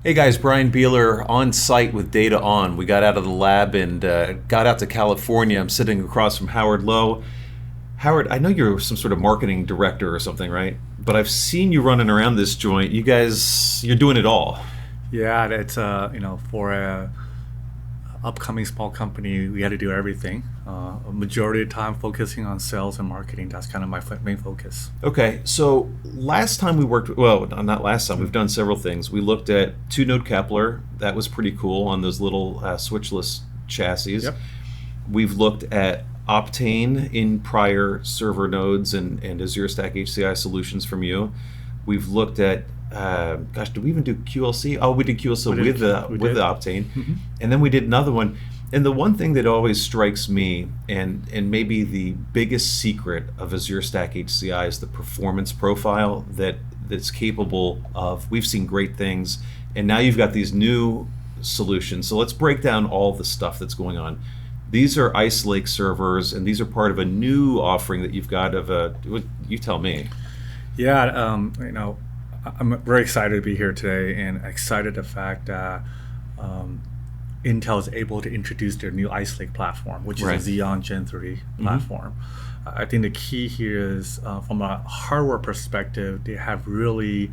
Hey guys, Brian Beeler on site with DataON. We got out of the lab and got out to California. I'm sitting across from Howard Lowe. Howard, I know you're some sort of marketing director or something, right? But I've seen you running around this joint. You guys, you're doing it all. Yeah, it's for a upcoming small company, we had to do everything. A majority of the time focusing on sales and marketing. That's kind of my main focus. Okay, so last time we worked, well, not last time, we've done several things. We looked at 2-node Kepler. That was pretty cool on those little switchless chassis. Yep. We've looked at Optane in prior server nodes and Azure Stack HCI solutions from you. We've looked at, did we even do QLC? Oh, we did QLC with the Optane. Mm-hmm. And then we did another one. And the one thing that always strikes me, and maybe the biggest secret of Azure Stack HCI, is the performance profile that's capable of. We've seen great things, and now you've got these new solutions. So let's break down all the stuff that's going on. These are Ice Lake servers, and these are part of a new offering that you've got you tell me. Yeah, I'm very excited to be here today, and excited the fact that Intel is able to introduce their new Ice Lake platform, which is Right. a Xeon Gen 3 platform. I think the key here is from a hardware perspective, they have really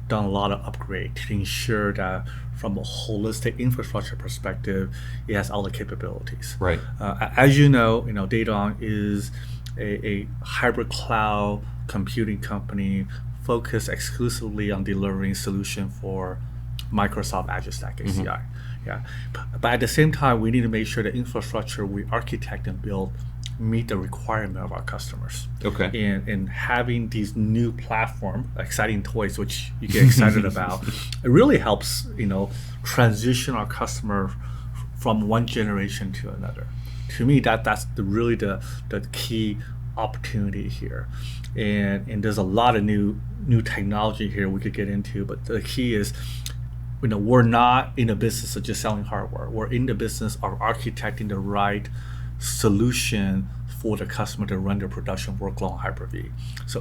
done a lot of upgrade to ensure that from a holistic infrastructure perspective, it has all the capabilities. Right. As you know, DataON is a hybrid cloud computing company focused exclusively on delivering solution for Microsoft Azure Stack HCI. Yeah, but at the same time, we need to make sure the infrastructure we architect and build meet the requirement of our customers. Okay. And having these new platform, exciting toys, which you get excited about, it really helps transition our customer from one generation to another. To me, that's really the key opportunity here. And there's a lot of new technology here we could get into, but the key is, we're not in the business of just selling hardware. We're in the business of architecting the right solution for the customer to run their production workload on Hyper-V.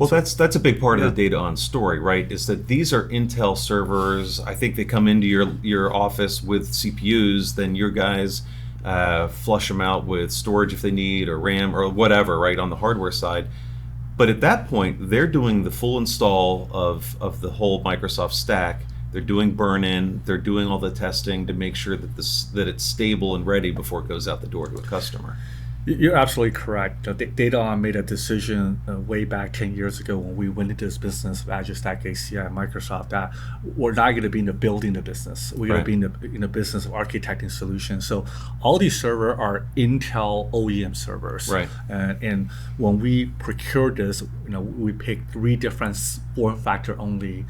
That's a big part of the DataON story, right? Is that these are Intel servers. I think they come into your office with CPUs, then your guys flush them out with storage if they need, or RAM, or whatever, right, on the hardware side. But at that point, they're doing the full install of the whole Microsoft stack. They're doing burn-in. They're doing all the testing to make sure that it's stable and ready before it goes out the door to a customer. You're absolutely correct. DataON made a decision way back 10 years ago when we went into this business of Azure Stack HCI and Microsoft that we're not going to be in the building the business. We're going to be in the business of architecting solutions. So all these servers are Intel OEM servers. Right. And when we procured this, we picked 3 different form factor only,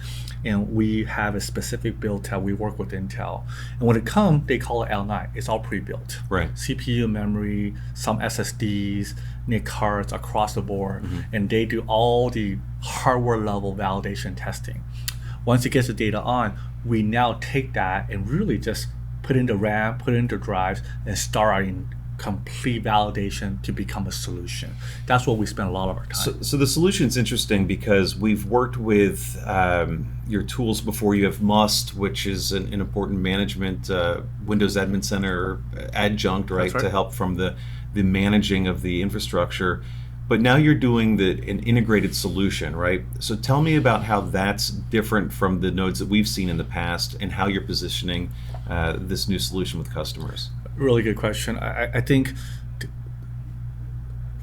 and we have a specific build that we work with Intel. And when it comes, they call it L9. It's all pre-built. Right. CPU memory, some SSDs, NIC cards across the board, and they do all the hardware level validation testing. Once it gets the DataON, we now take that and really just put in the RAM, put in the drives, and start in complete validation to become a solution. That's what we spend a lot of our time. So the solution's interesting because we've worked with your tools before. You have Must, which is an important management Windows Admin Center adjunct, right, to help from the managing of the infrastructure. But now you're doing an integrated solution, right? So tell me about how that's different from the nodes that we've seen in the past, and how you're positioning this new solution with customers. Really good question. I think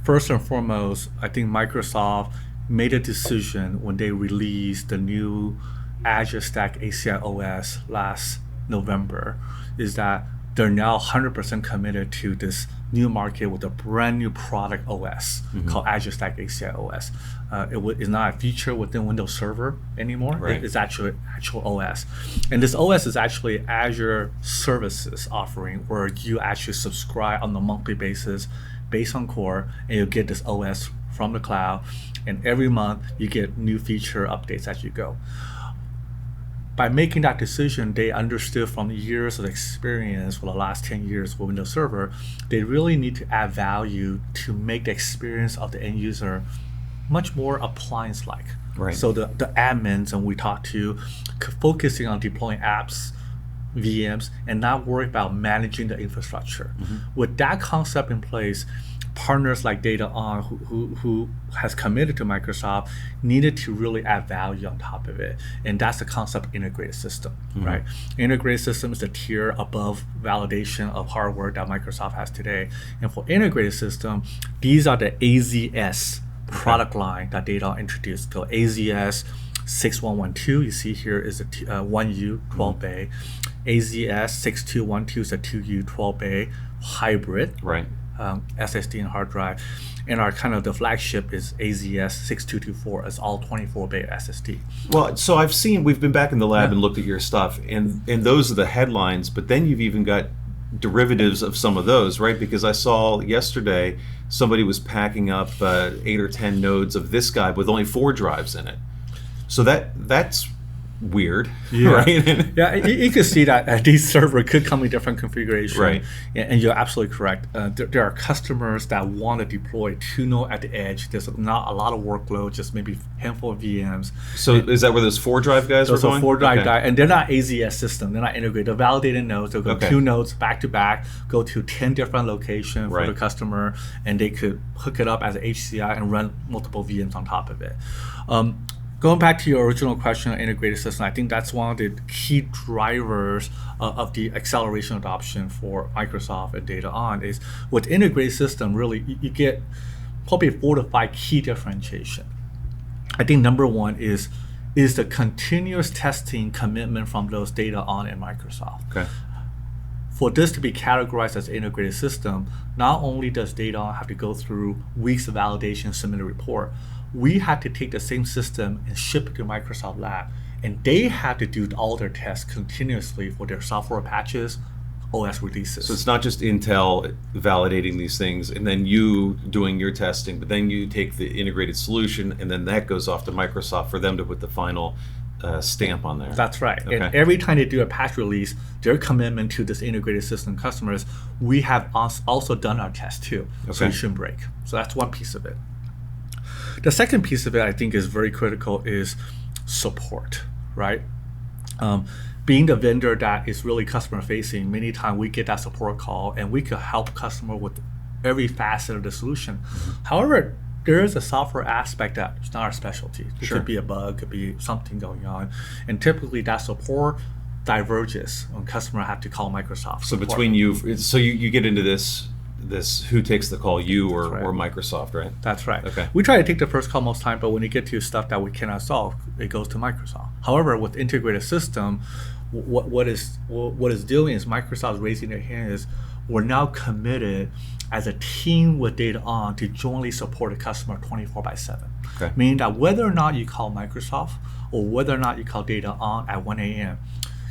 first and foremost, I think Microsoft made a decision when they released the new Azure Stack HCI OS last November, is that they're now 100% committed to this new market with a brand new product OS called Azure Stack HCI OS. It's not a feature within Windows Server anymore. Right. It's actually actual OS. And this OS is actually Azure Services offering, where you actually subscribe on a monthly basis based on core, and you get this OS from the cloud. And every month you get new feature updates as you go. By making that decision, they understood from years of experience for the last 10 years with Windows Server, they really need to add value to make the experience of the end user much more appliance-like. Right. So the admins, and we talked to, focusing on deploying apps VMs and not worry about managing the infrastructure. With that concept in place, partners like DataON, who has committed to Microsoft, needed to really add value on top of it. And that's the concept of integrated system, right? Integrated system is the tier above validation of hardware that Microsoft has today. And for integrated system, these are the AZS product line that DataON introduced. So AZS 6112, you see here is a 1U 12-bay. AZS 6212 is a 2U 12-bay hybrid. Right. SSD and hard drive, and our kind of the flagship is AZS 6224 as all 24-bay SSD. Well, so we've been back in the lab and looked at your stuff, and those are the headlines, but then you've even got derivatives of some of those, right? Because I saw yesterday somebody was packing up 8 or 10 nodes of this guy with only 4 drives in it. So that's weird, right? Yeah, you can see that these servers could come in different configuration, right? And you're absolutely correct. There are customers that want to deploy 2 nodes at the edge. There's not a lot of workload, just maybe a handful of VMs. So is that where those 4 drive guys are going? Those 4 drive guys, and they're not AZS system. They're not integrated. They're validated nodes. They'll go 2 nodes back to back, go to 10 different locations for the customer, and they could hook it up as an HCI and run multiple VMs on top of it. Going back to your original question on integrated system, I think that's one of the key drivers of the acceleration adoption for Microsoft and DataON is with integrated system, really, you get probably 4 to 5 key differentiation. I think number one is the continuous testing commitment from those DataON and Microsoft. Okay. For this to be categorized as an integrated system, not only does DataON have to go through weeks of validation, submit a report, we had to take the same system and ship it to Microsoft Lab. And they had to do all their tests continuously for their software patches, OS releases. So it's not just Intel validating these things and then you doing your testing, but then you take the integrated solution and then that goes off to Microsoft for them to put the final stamp on there. That's right. Okay. And every time they do a patch release, their commitment to this integrated system customers, we have also done our test too. So it shouldn't break. So that's one piece of it. The second piece of it I think is very critical is support, right? Being the vendor that is really customer facing, many times we get that support call and we could help customer with every facet of the solution. However, there is a software aspect that is not our specialty. It could be a bug, could be something going on. And typically that support diverges when customer have to call Microsoft. So between you, so you get into this who takes the call, you or Microsoft, right? That's right. Okay. We try to take the first call most time, but when you get to stuff that we cannot solve, it goes to Microsoft. However, with integrated system, what is doing is Microsoft raising their hand is we're now committed as a team with DataON to jointly support a customer 24/7. Okay. Meaning that whether or not you call Microsoft or whether or not you call DataON at 1 a.m.,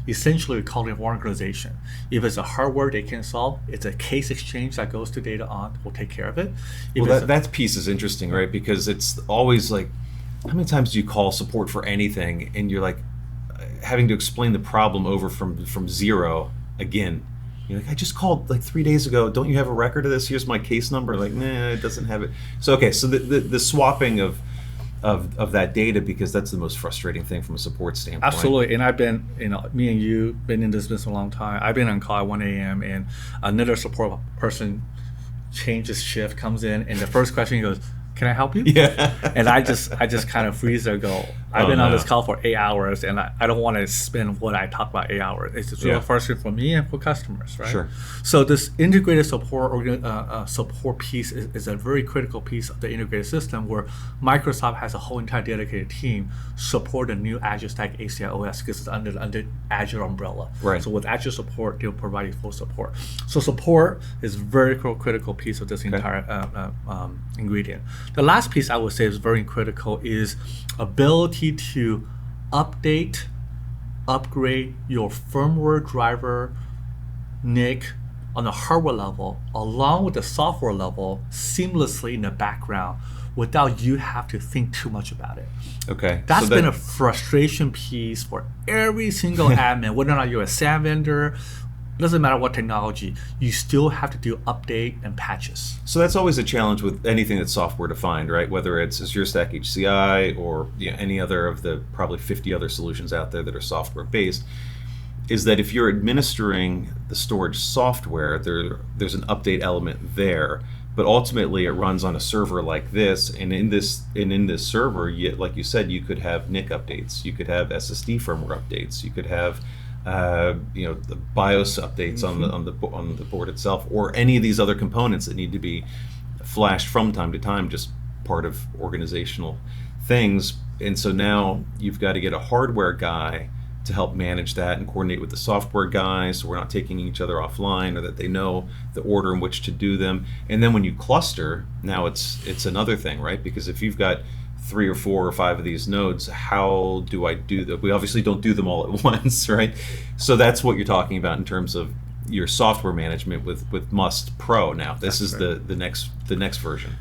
essentially we call it one organization. If it's a hardware they can solve, it's a case exchange that goes to DataON. We'll take care of it. That piece is interesting, right? Because it's always like, how many times do you call support for anything and you're like having to explain the problem over from zero again? You're like, I just called like 3 days ago. Don't you have a record of this? Here's my case number. Like, nah, it doesn't have it. So so the swapping of that data, because that's the most frustrating thing from a support standpoint. Absolutely. And I've been, me and you been in this business a long time. I've been on call at 1 a.m. and another support person changes shift, comes in, and the first question he goes, can I help you? Yeah. And I just kind of freeze there and go, I've been on this call for 8 hours and I don't want to spend what I talk about 8 hours. It's just really frustrating for me and for customers, right? Sure. So this integrated support support piece is a very critical piece of the integrated system where Microsoft has a whole entire dedicated team support the new Azure Stack HCI OS because it's under Azure umbrella. Right. So with Azure support, they'll provide you full support. So support is a very critical piece of this entire ingredient. The last piece I would say is very critical is ability to update, upgrade your firmware driver, NIC on the hardware level, along with the software level, seamlessly in the background without you have to think too much about it. Okay. That's been a frustration piece for every single admin, whether or not you're a SAM vendor, it doesn't matter what technology, you still have to do update and patches. So that's always a challenge with anything that's software defined, right? Whether it's Azure Stack HCI or any other of the probably 50 other solutions out there that are software based. is that if you're administering the storage software, there's an update element there. But ultimately, it runs on a server like this, and in this server, like you said, you could have NIC updates, you could have SSD firmware updates, you could have the BIOS updates on the board itself, or any of these other components that need to be flashed from time to time, just part of organizational things. And so now you've got to get a hardware guy to help manage that and coordinate with the software guys, so we're not taking each other offline, or that they know the order in which to do them. And then when you cluster, now it's another thing, right? Because if you've got 3 or 4 or 5 of these nodes, how do I do that? We obviously don't do them all at once, right? So that's what you're talking about in terms of your software management with Must Pro. Now this is the next version.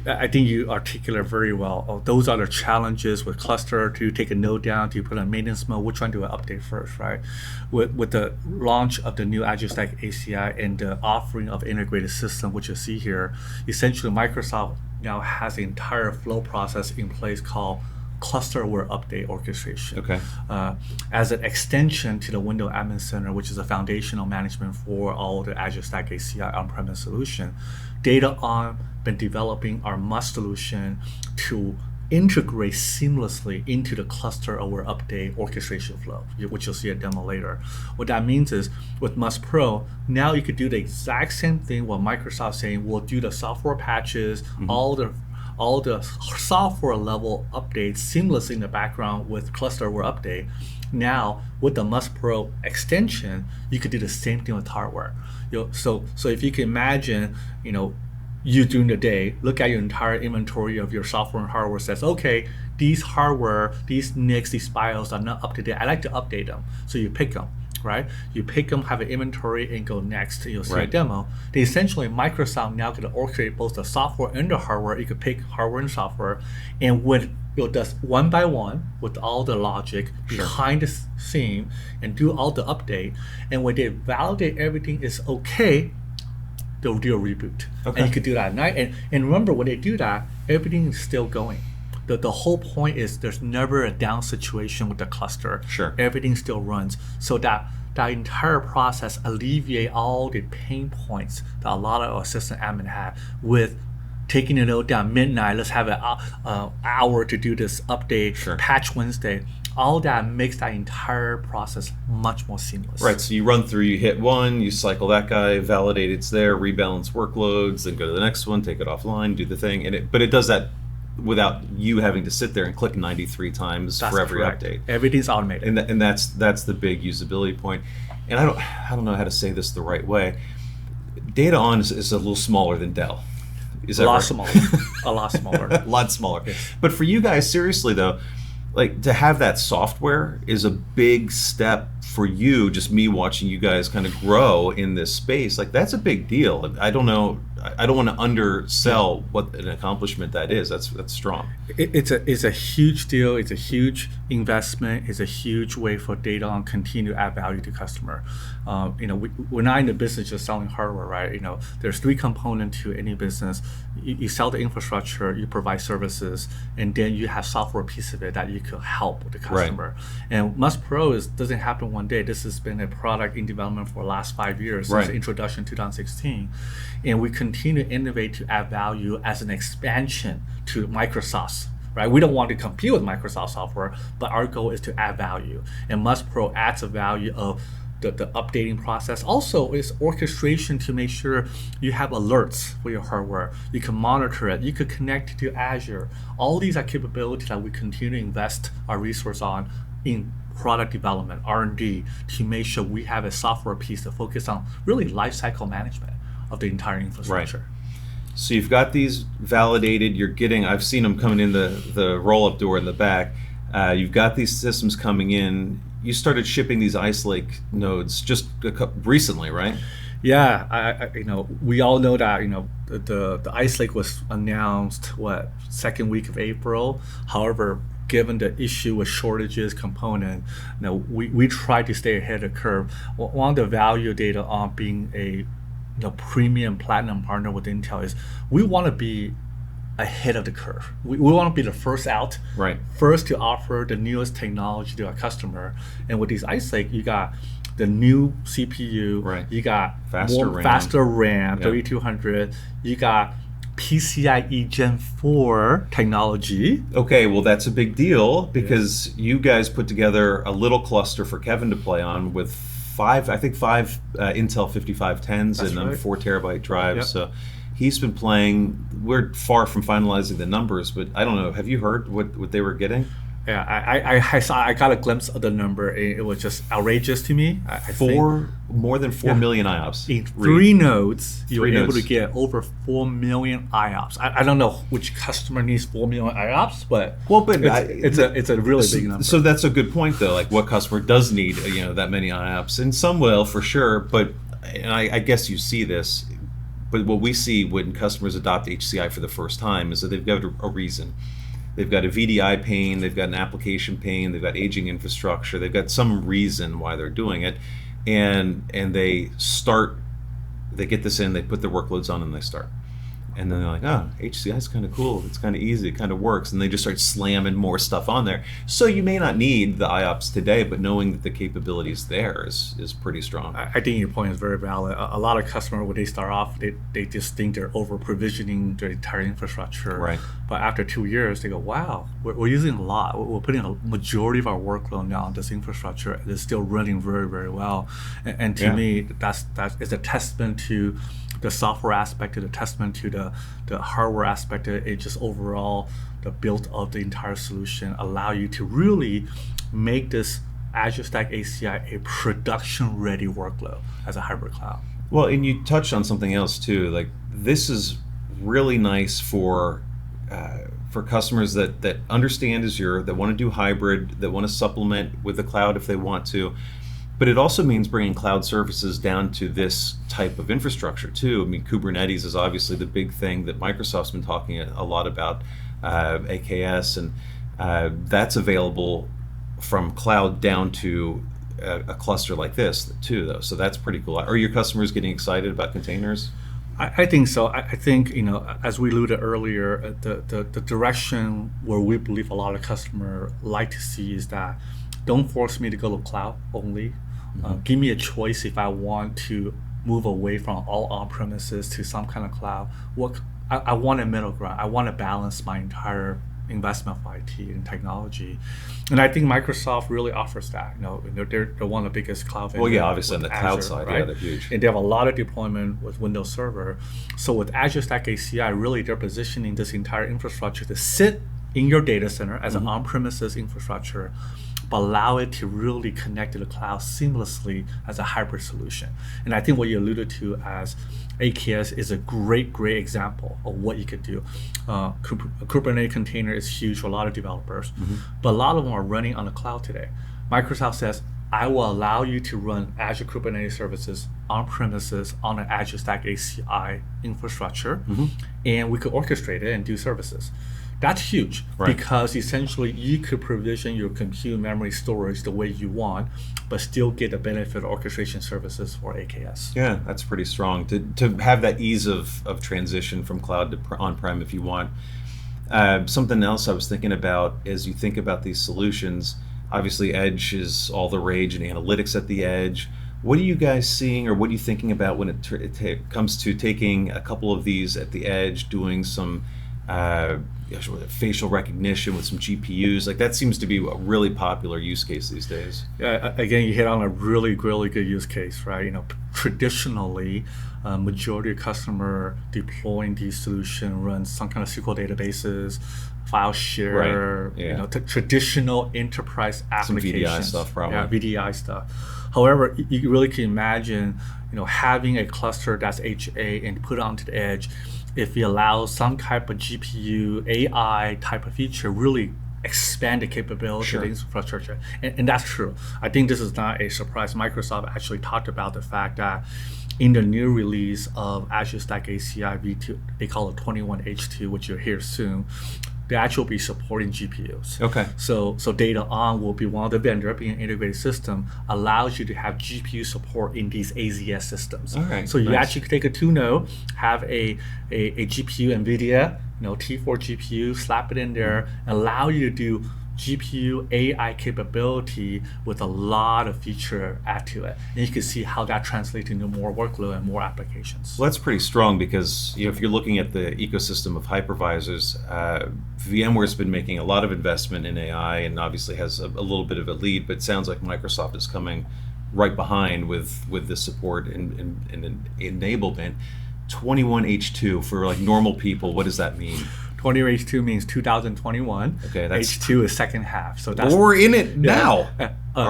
I think you articulate very well. Those are the challenges with cluster. Do you take a node down? Do you put on maintenance mode? Which one do I update first, right? With the launch of the new Azure Stack HCI and the offering of integrated system, which you see here, essentially Microsoft now has the entire flow process in place called cluster-aware update orchestration. Okay. As an extension to the Windows Admin Center, which is a foundational management for all the Azure Stack HCI on-premise solution, DataON been developing our Must solution to integrate seamlessly into the cluster-aware update orchestration flow, which you'll see a demo later. What that means is, with Must Pro, now you could do the exact same thing what Microsoft's saying. We'll do the software patches, all the software level updates seamlessly in the background with cluster-aware update. Now, with the Must Pro extension, you could do the same thing with hardware. So if you can imagine, you during the day, look at your entire inventory of your software and hardware, says, okay, these hardware, these NICs, these BIOS are not up to date. I like to update them. So you pick them, right? You pick them, have an inventory, and go next. You'll see a demo. They essentially, Microsoft now going to orchestrate both the software and the hardware. You could pick hardware and software, and when it does one by one with all the logic behind the scene and do all the update. And when they validate everything is okay, they'll do a reboot. Okay. And you could do that at night. And remember, when they do that, everything is still going. The whole point is there's never a down situation with the cluster. Sure. Everything still runs. So that entire process alleviate all the pain points that a lot of our system admin have with taking a node down midnight. Let's have an hour to do this update, patch Wednesday. All that makes that entire process much more seamless. Right, so you run through, you hit one, you cycle that guy, validate it's there, rebalance workloads, then go to the next one, take it offline, do the thing. But it does that without you having to sit there and click 93 times for every update. Everything's automated. And that's the big usability point. And I don't know how to say this the right way. DataON is a little smaller than Dell. Is that a lot right? smaller. A lot smaller. A lot smaller. Yes. But for you guys, seriously though, like to have that software is a big step for you. Just me watching you guys kind of grow in this space, like that's a big deal. I don't know. I don't want to undersell what an accomplishment that is. That's strong. It's a huge deal. It's a huge investment. It's a huge way for DataON continue to add value to customer. We're not in the business just selling hardware, right? There's 3 components to any business. You sell the infrastructure, you provide services, and then you have software piece of it that you could help the customer. Right. And Must Pro doesn't happen one day. This has been a product in development for the last 5 years since introduction 2016, and we continue to innovate to add value as an expansion to Microsoft's. Right? We don't want to compete with Microsoft software, but our goal is to add value. And Must Pro adds a value of the updating process. Also, is orchestration to make sure you have alerts for your hardware. You can monitor it. You could connect to Azure. All these are capabilities that we continue to invest our resource on in product development, R&D, to make sure we have a software piece to focus on really lifecycle management of the entire infrastructure. Right. So you've got these validated, I've seen them coming in the roll-up door in the back. You've got these systems coming in. You started shipping these Ice Lake nodes just recently, right? Yeah, we all know that, the Ice Lake was announced, second week of April. However, given the issue with shortages component, we try to stay ahead of the curve. One of the value data on being a premium platinum partner with Intel is we want to be ahead of the curve. We want to be the first out, right? First to offer the newest technology to our customer. And with these Ice Lake, you got the new CPU. Right. You got Faster faster Yep. RAM, 3200. You got PCIe Gen 4 technology. Okay, well, that's a big deal because you guys put together a little cluster for Kevin to play on with five Intel 5510s That's and right. 4 terabyte drives. Yep. So he's been playing. We're far from finalizing the numbers, but I don't know. Have you heard what they were getting? Yeah, I got a glimpse of the number. It was just outrageous to me. I think More than 4 million IOPS. in 3 nodes, you were Three able to nodes. get over 4 million IOPS. I don't know which customer needs 4 million IOPS, but it's a really big number. So that's a good point, though. Like, what customer does need that many IOPS? And some will, for sure. But and I guess you see this. But what we see when customers adopt HCI for the first time is that they've got a reason. They've got a VDI pain, they've got an application pain, they've got aging infrastructure, they've got some reason why they're doing it, and they get this in, they put their workloads on, and they start. And then they're like, oh, HCI is kind of cool, it's kind of easy, it kind of works, and they just start slamming more stuff on there. So you may not need the IOPS today, but knowing that the capability is there is pretty strong. I think your point is very valid. A lot of customers, when they start off, they just think they're over provisioning their entire infrastructure. Right. But after 2 years, they go, wow, we're using a lot. We're putting a majority of our workload now on this infrastructure, and it's still running very, very well. And to me, that is a testament to the software aspect, to the testament to the hardware aspect, it just overall the build of the entire solution allow you to really make this Azure Stack HCI a production-ready workload as a hybrid cloud. Well, and you touched on something else too. Like, this is really nice for customers that understand Azure, that want to do hybrid, that want to supplement with the cloud if they want to. But it also means bringing cloud services down to this type of infrastructure too. I mean, Kubernetes is obviously the big thing that Microsoft's been talking a lot about, AKS, and that's available from cloud down to a cluster like this too, though. So that's pretty cool. Are your customers getting excited about containers? I think so. I think, as we alluded earlier, the direction where we believe a lot of customers like to see is that don't force me to go to cloud only. Give me a choice if I want to move away from all on-premises to some kind of cloud. I want a middle ground. I want to balance my entire investment of IT and technology, and I think Microsoft really offers that. They're one of the biggest cloud vendors. Well, yeah, obviously on the cloud Azure, side, right? yeah, they're huge. And they have a lot of deployment with Windows Server. So with Azure Stack HCI, really they're positioning this entire infrastructure to sit in your data center as an on-premises infrastructure, but allow it to really connect to the cloud seamlessly as a hybrid solution. And I think what you alluded to as AKS is a great example of what you could do. A Kubernetes container is huge for a lot of developers, but a lot of them are running on the cloud today. Microsoft says, I will allow you to run Azure Kubernetes services on premises on an Azure Stack HCI infrastructure, and we could orchestrate it and do services. That's huge, because essentially you could provision your compute, memory, storage the way you want, but still get the benefit of orchestration services for AKS. Yeah, that's pretty strong. To have that ease of transition from cloud to on-prem if you want. Something else I was thinking about as you think about these solutions, obviously Edge is all the rage and analytics at the edge. What are you guys seeing, or what are you thinking about when it comes to taking a couple of these at the edge, doing some facial recognition with some GPUs? Like, that seems to be a really popular use case these days. Yeah, again, you hit on a really good use case, right? Traditionally, majority of customer deploying these solutions runs some kind of SQL databases, file share, traditional enterprise applications. Some VDI stuff, probably. Yeah, VDI stuff. However, you really can imagine, having a cluster that's HA and put it onto the edge. If we allow some type of GPU, AI type of feature, really expand the capability of the infrastructure. And that's true. I think this is not a surprise. Microsoft actually talked about the fact that in the new release of Azure Stack HCI V2, they call it 21H2, which you'll hear soon, they actually will be supporting GPUs. Okay. So DataON will be one of the vendors, being an integrated system, allows you to have GPU support in these AZS systems. All right. So you actually could take a 2-node, have a GPU NVIDIA, T4 GPU, slap it in there, and allow you to do GPU AI capability with a lot of feature add to it. And you can see how that translates into more workload and more applications. Well, that's pretty strong because if you're looking at the ecosystem of hypervisors, VMware's been making a lot of investment in AI and obviously has a little bit of a lead, but it sounds like Microsoft is coming right behind with the support and enablement. 21H2 for like normal people, what does that mean? 20H2 means 2021. Okay, that's H2 is second half. So that's we're in it now.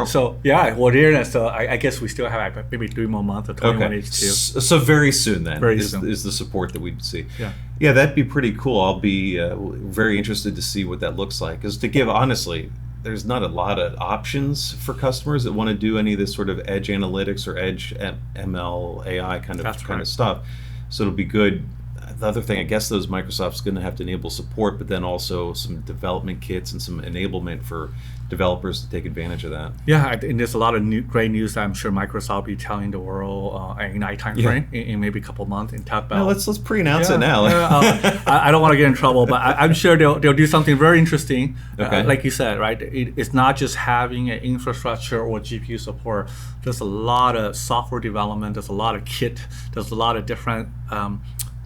So yeah, we're here. So I guess we still have maybe 3 more months of 21H2. So very soon then soon. is the support that we'd see. Yeah, that'd be pretty cool. I'll be very interested to see what that looks like. Because to give honestly, there's not a lot of options for customers that want to do any of this sort of edge analytics or edge ML AI kind of stuff. So it'll be good. The other thing, I guess, those Microsoft's going to have to enable support, but then also some development kits and some enablement for developers to take advantage of that. Yeah, and there's a lot of great news that I'm sure Microsoft will be telling the world in Ignite timeframe in maybe a couple months and talk about. No, let's pre-announce it now. I don't want to get in trouble, but I'm sure they'll do something very interesting. Okay. Like you said, right? It's not just having an infrastructure or GPU support. There's a lot of software development. There's a lot of kit. There's a lot of different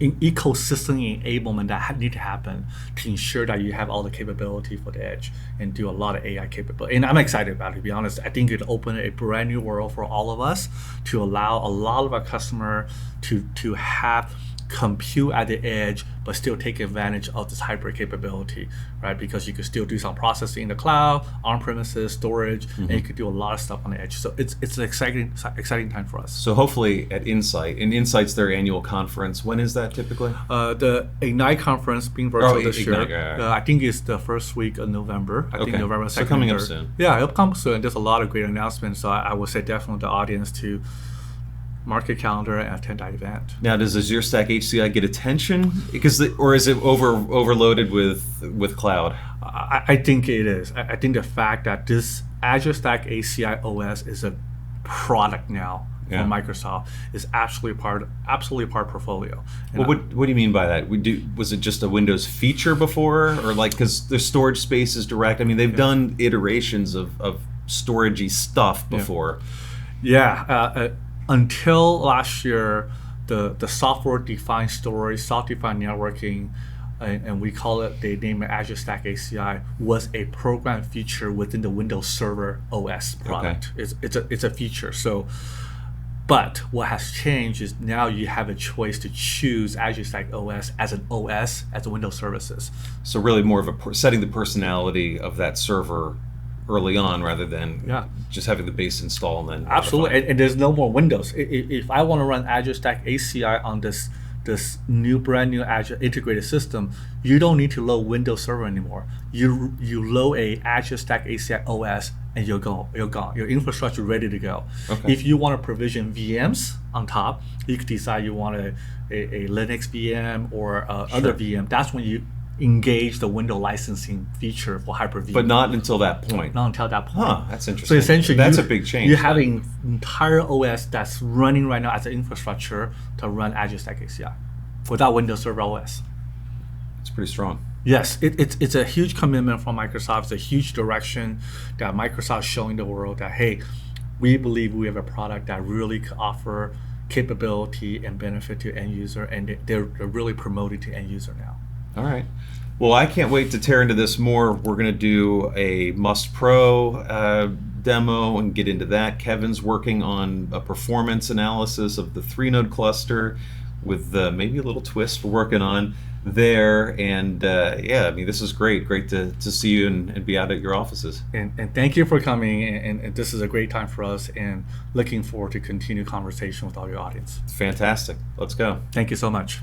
ecosystem enablement that need to happen to ensure that you have all the capability for the edge and do a lot of AI capability. And I'm excited about it, to be honest. I think it opened a brand new world for all of us to allow a lot of our customer to have compute at the edge, but still take advantage of this hybrid capability, right? Because you could still do some processing in the cloud, on-premises, storage, and you could do a lot of stuff on the edge. So it's an exciting time for us. So hopefully at Insight, and Insight's their annual conference. When is that typically? The Ignite conference being virtual this year. Right. I think it's the first week of November. I think November 2nd. So coming up soon. Yeah, it'll come soon. There's a lot of great announcements. So I would say definitely the audience to mark your calendar and attend that event. Now, does Azure Stack HCI get attention? Or is it overloaded with cloud? I think it is. I think the fact that this Azure Stack HCI OS is a product now from Microsoft is absolutely part of portfolio. Well, what do you mean by that? Was it just a Windows feature before, or like because the storage space is direct? I mean, they've done iterations of storagey stuff before. Until last year, the software-defined storage, software-defined networking, and we call it, they name it Azure Stack HCI, was a program feature within the Windows Server OS product. Okay. It's a feature. So, but what has changed is now you have a choice to choose Azure Stack OS as an OS, as a Windows services. So really more of setting the personality of that server early on rather than just having the base install and then absolutely and there's no more Windows. If I want to run Azure Stack HCI on this new brand new Azure integrated system, you don't need to load Windows Server anymore. You load a Azure Stack HCI OS and you're gone. Your infrastructure ready to go. Okay. If you want to provision VMs on top, you could decide you want a Linux VM or other VM. That's when you engage the window licensing feature for Hyper-V. But not until that point. Not until that point. Huh, that's interesting. So essentially, that's a big change. You're having entire OS that's running right now as an infrastructure to run Azure Stack HCI without Windows Server OS. It's pretty strong. Yes, it's a huge commitment from Microsoft. It's a huge direction that Microsoft is showing the world that, hey, we believe we have a product that really could offer capability and benefit to end user, and they're really promoting to end user now. All right. Well, I can't wait to tear into this more. We're going to do a Must Pro demo and get into that. Kevin's working on a performance analysis of the 3-node cluster with maybe a little twist we're working on there. And I mean, this is great. Great to see you and be out at your offices. And thank you for coming. And this is a great time for us, and looking forward to continue conversation with all your audience. Fantastic. Let's go. Thank you so much.